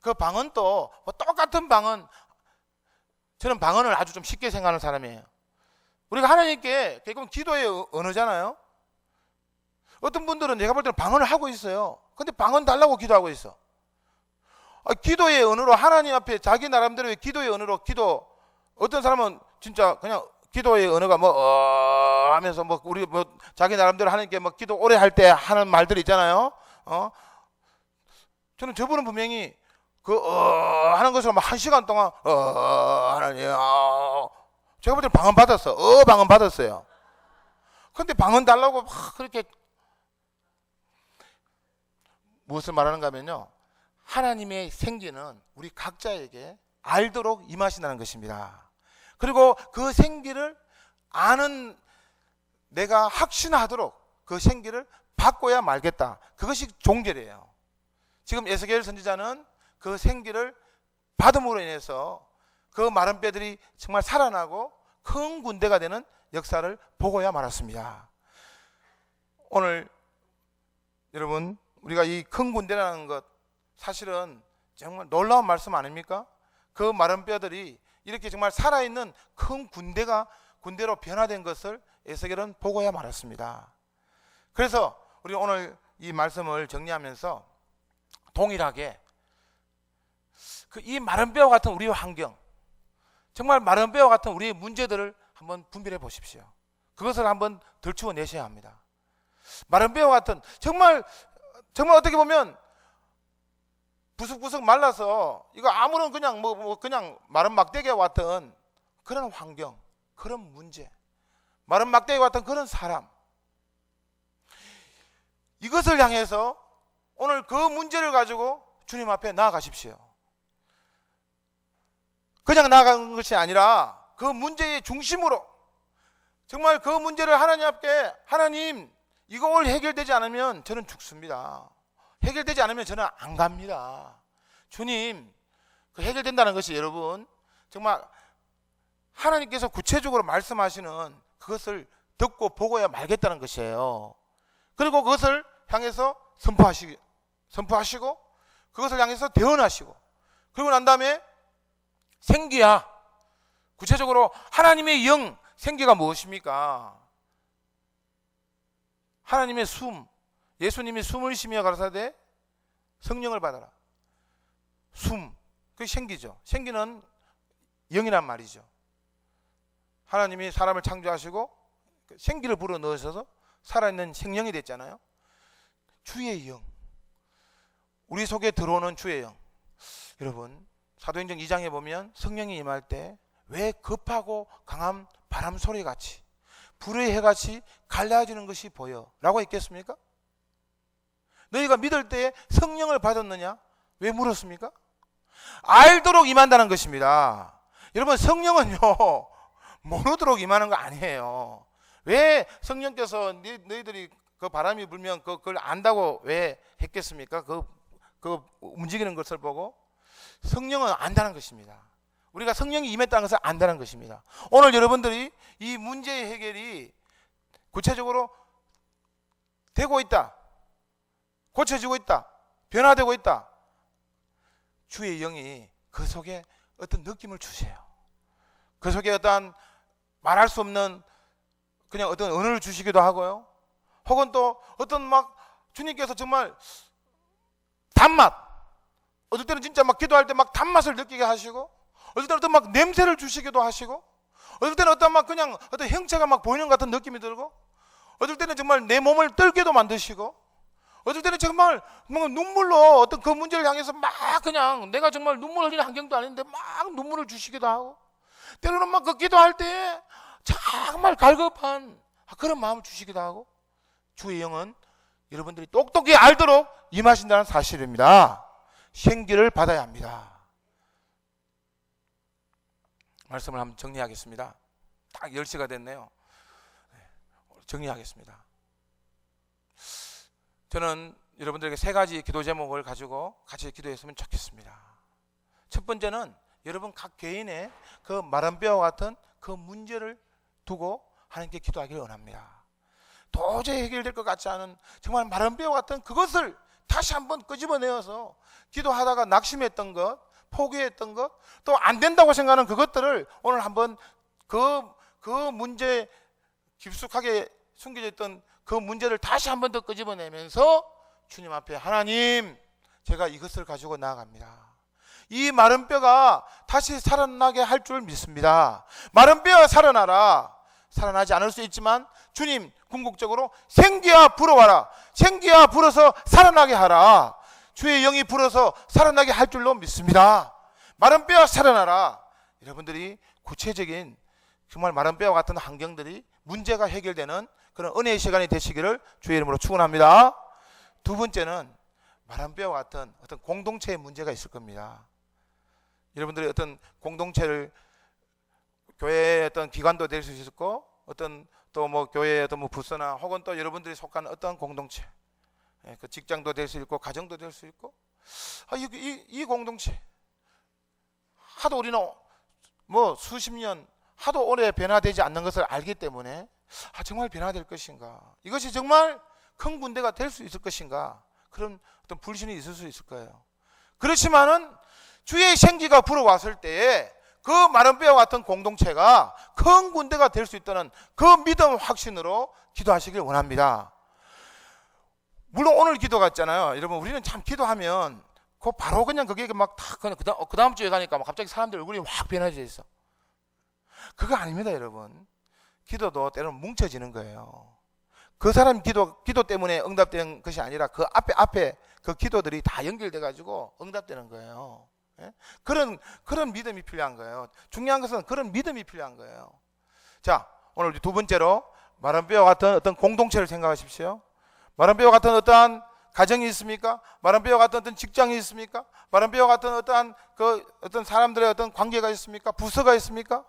그 방언도 똑같은 방언, 저는 방언을 아주 좀 쉽게 생각하는 사람이에요. 우리가 하나님께 결국은 기도의 언어잖아요. 어떤 분들은 내가 볼 때는 방언을 하고 있어요. 근데 방언 달라고 기도하고 있어. 기도의 언어로 하나님 앞에 자기 나름대로의 기도의 언어로 어떤 사람은 진짜 그냥 기도의 언어가 하면서 우리 자기 나름대로 하나님께 기도 오래 할 때 하는 말들 있잖아요. 저는 저분은 분명히 하는 것으로 1시간 동안 하나님, 제가 볼 때는 방언 받았어. 방언 받았어요. 근데 방언 달라고 그렇게, 무엇을 말하는가 하면요, 하나님의 생기는 우리 각자에게 알도록 임하신다는 것입니다. 그리고 그 생기를 아는 내가 확신하도록 그 생기를 받고야 말겠다. 그것이 종결이에요. 지금 에스겔 선지자는 그 생기를 받음으로 인해서 그 마른 뼈들이 정말 살아나고 큰 군대가 되는 역사를 보고야 말았습니다. 오늘 여러분, 우리가 이 큰 군대라는 것, 사실은 정말 놀라운 말씀 아닙니까? 그 마른 뼈들이 이렇게 정말 살아있는 큰 군대로 변화된 것을 에스겔은 보고야 말았습니다. 그래서 우리 오늘 이 말씀을 정리하면서 동일하게 이 마른 뼈와 같은 우리의 환경, 정말 마른 뼈와 같은 우리의 문제들을 한번 분별해 보십시오. 그것을 한번 들추어 내셔야 합니다. 마른 뼈와 같은 정말 어떻게 보면 부석부석 말라서 이거 아무런 그냥 그냥 마른 막대기와 같은 그런 환경, 그런 문제, 마른 막대기와 같은 그런 사람, 이것을 향해서 오늘 그 문제를 가지고 주님 앞에 나아가십시오. 그냥 나아가는 것이 아니라 그 문제의 중심으로 정말 그 문제를 하나님 앞에, 하나님 이거 오늘 해결되지 않으면 저는 죽습니다. 해결되지 않으면 저는 안 갑니다. 주님, 그 해결된다는 것이 여러분 정말 하나님께서 구체적으로 말씀하시는 그것을 듣고 보고야 말겠다는 것이에요. 그리고 그것을 향해서 선포하시고 그것을 향해서 대언하시고, 그리고 난 다음에 생기야, 구체적으로 하나님의 영, 생기가 무엇입니까? 하나님의 숨, 예수님이 숨을 쉬며 가라사대 성령을 받아라. 숨, 그게 생기죠. 생기는 영이란 말이죠. 하나님이 사람을 창조하시고 생기를 불어 넣으셔서 살아있는 생명이 됐잖아요. 주의 영, 우리 속에 들어오는 주의 영. 여러분, 사도행전 2장에 보면 성령이 임할 때 왜 급하고 강한 바람 소리같이 불의 해같이 갈라지는 것이 보여 라고 했겠습니까? 너희가 믿을 때에 성령을 받았느냐? 왜 물었습니까? 알도록 임한다는 것입니다. 여러분, 성령은요 모르도록 임하는 거 아니에요. 왜 성령께서 너희들이 그 바람이 불면 그걸 안다고 왜 했겠습니까? 그 움직이는 것을 보고. 성령은 안다는 것입니다. 우리가 성령이 임했다는 것을 안다는 것입니다. 오늘 여러분들이 이 문제의 해결이 구체적으로 되고 있다, 고쳐지고 있다, 변화되고 있다, 주의 영이 그 속에 어떤 느낌을 주세요. 그 속에 어떤 말할 수 없는 그냥 어떤 언어를 주시기도 하고요, 혹은 또 어떤 막 주님께서 정말 단맛, 어떨 때는 진짜 막 기도할 때 막 단맛을 느끼게 하시고, 어떨 때는 어떤 막 냄새를 주시기도 하시고, 어떨 때는 어떤 막 그냥 어떤 형체가 막 보이는 것 같은 느낌이 들고, 어떨 때는 정말 내 몸을 떨게도 만드시고, 어떨 때는 정말 뭔가 눈물로 어떤 그 문제를 향해서 막 그냥 내가 정말 눈물 흘리는 환경도 아닌데 막 눈물을 주시기도 하고, 때로는 막 그 기도할 때 정말 갈급한 그런 마음을 주시기도 하고. 주의 영은 여러분들이 똑똑히 알도록 임하신다는 사실입니다. 생기를 받아야 합니다. 말씀을 한번 정리하겠습니다. 딱 10시가 됐네요. 정리하겠습니다. 저는 여러분들에게 3가지 기도 제목을 가지고 같이 기도했으면 좋겠습니다. 첫 번째는 여러분 각 개인의 그 마른 뼈와 같은 그 문제를 두고 하나님께 기도하기를 원합니다. 도저히 해결될 것 같지 않은 정말 마른 뼈와 같은 그것을 다시 한번 끄집어내어서 기도하다가 낙심했던 것, 포기했던 것, 또 안 된다고 생각하는 그것들을 오늘 한번 그 문제에 깊숙하게 숨겨져 있던 그 문제를 다시 한번 더 끄집어내면서 주님 앞에, 하나님, 제가 이것을 가지고 나아갑니다. 이 마른 뼈가 다시 살아나게 할 줄 믿습니다. 마른 뼈가 살아나라. 살아나지 않을 수 있지만 주님, 궁극적으로 생기야 불어와라. 생기야 불어서 살아나게 하라. 주의 영이 불어서 살아나게 할 줄로 믿습니다. 마른 뼈가 살아나라. 여러분들이 구체적인 정말 마른 뼈와 같은 환경들이 문제가 해결되는 그런 은혜의 시간이 되시기를 주의 이름으로 축원합니다. 두 번째는 마른 뼈와 같은 어떤 공동체의 문제가 있을 겁니다. 여러분들이 어떤 공동체를, 교회의 어떤 기관도 될 수 있고, 어떤 또 뭐 교회의 어떤 뭐 부서나 혹은 또 여러분들이 속한 어떤 공동체, 그 직장도 될 수 있고 가정도 될 수 있고, 이 공동체 하도 우리는 뭐 수십 년 하도 오래 변화되지 않는 것을 알기 때문에 정말 변화될 것인가, 이것이 정말 큰 군대가 될 수 있을 것인가, 그런 어떤 불신이 있을 수 있을 거예요. 그렇지만은 주의 생기가 불어왔을 때에 그 마른 뼈와 같은 공동체가 큰 군대가 될 수 있다는 그 믿음 확신으로 기도하시길 원합니다. 물론 오늘 기도가 있잖아요. 여러분 우리는 참 기도하면 그 바로 그냥 그게 막 다 그냥 그 다음 주에 가니까 막 갑자기 사람들 얼굴이 확 변해져 있어. 그거 아닙니다, 여러분. 기도도 때로는 뭉쳐지는 거예요. 그 사람 기도 때문에 응답되는 것이 아니라 그 앞에 그 기도들이 다 연결돼 가지고 응답되는 거예요. 예? 그런 믿음이 필요한 거예요. 중요한 것은 그런 믿음이 필요한 거예요. 자, 오늘 두 번째로 마른뼈와 같은 어떤 공동체를 생각하십시오. 마른뼈와 같은 어떠한 가정이 있습니까? 마른뼈와 같은 어떤 직장이 있습니까? 마른뼈와 같은 어떤 사람들의 어떤 관계가 있습니까? 부서가 있습니까?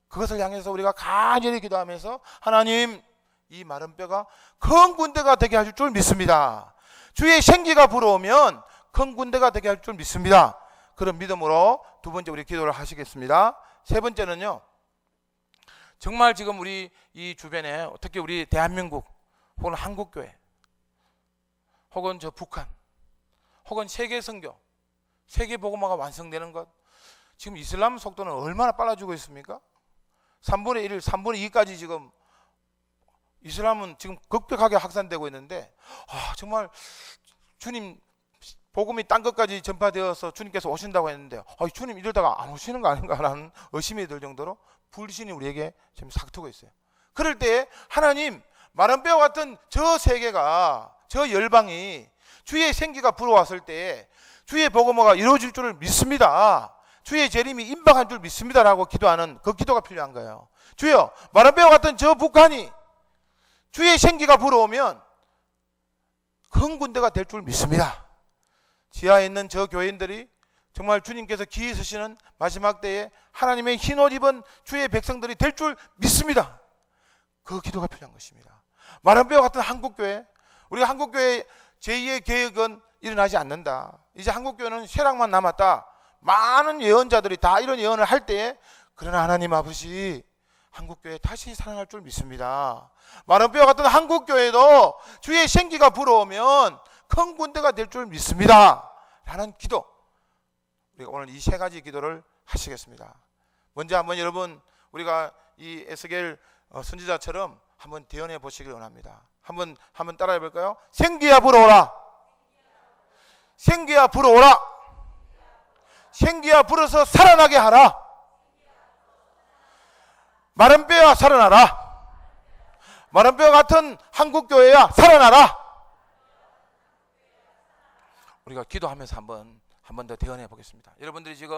그것을 향해서 우리가 간절히 기도하면서 하나님, 이 마른 뼈가 큰 군대가 되게 할 줄 믿습니다. 주의 생기가 불어오면 큰 군대가 되게 할 줄 믿습니다. 그런 믿음으로 두 번째 우리 기도를 하시겠습니다. 세 번째는요, 정말 지금 우리 이 주변에 특히 우리 대한민국 혹은 한국교회 혹은 저 북한 혹은 세계 선교, 세계 복음화가 완성되는 것, 지금 이슬람 속도는 얼마나 빨라지고 있습니까? 3분의 1, 3분의 2까지 지금 이슬람은 지금 급격하게 확산되고 있는데, 정말 주님 복음이 땅 끝까지 전파되어서 주님께서 오신다고 했는데, 주님 이러다가 안 오시는 거 아닌가라는 의심이 들 정도로 불신이 우리에게 지금 삭트고 있어요. 그럴 때 하나님, 마른 뼈 같은 저 세계가, 저 열방이 주의 생기가 불어왔을 때 주의 복음화가 이루어질 줄을 믿습니다. 주의 재림이 임박한 줄 믿습니다라고 기도하는 그 기도가 필요한 거예요. 주여, 마른 뼈 같은 저 북한이 주의 생기가 불어오면 큰 군대가 될 줄 믿습니다. 지하에 있는 저 교인들이 정말 주님께서 기이 서시는 마지막 때에 하나님의 흰옷 입은 주의 백성들이 될 줄 믿습니다. 그 기도가 필요한 것입니다. 마른 뼈 같은 한국교회, 우리가 한국교회 제2의 개혁은 일어나지 않는다. 이제 한국교회는 쇠락만 남았다. 많은 예언자들이 다 이런 예언을 할 때에, 그러나 하나님 아버지, 한국교회 다시 살아날 줄 믿습니다. 마른 뼈 같은 한국교회도 주의 생기가 불어오면 큰 군대가 될 줄 믿습니다. 라는 기도, 우리가 오늘 이 세 가지 기도를 하시겠습니다. 먼저 한번 여러분, 우리가 이 에스겔 선지자처럼 한번 대언해 보시길 원합니다. 한번 따라해 볼까요? 생기야 불어오라. 생기야 불어오라. 생기야 불어서 살아나게 하라. 마른 뼈야 살아나라. 마른 뼈 같은 한국교회야 살아나라. 우리가 기도하면서 한번 더 대언해 보겠습니다. 여러분들이 지금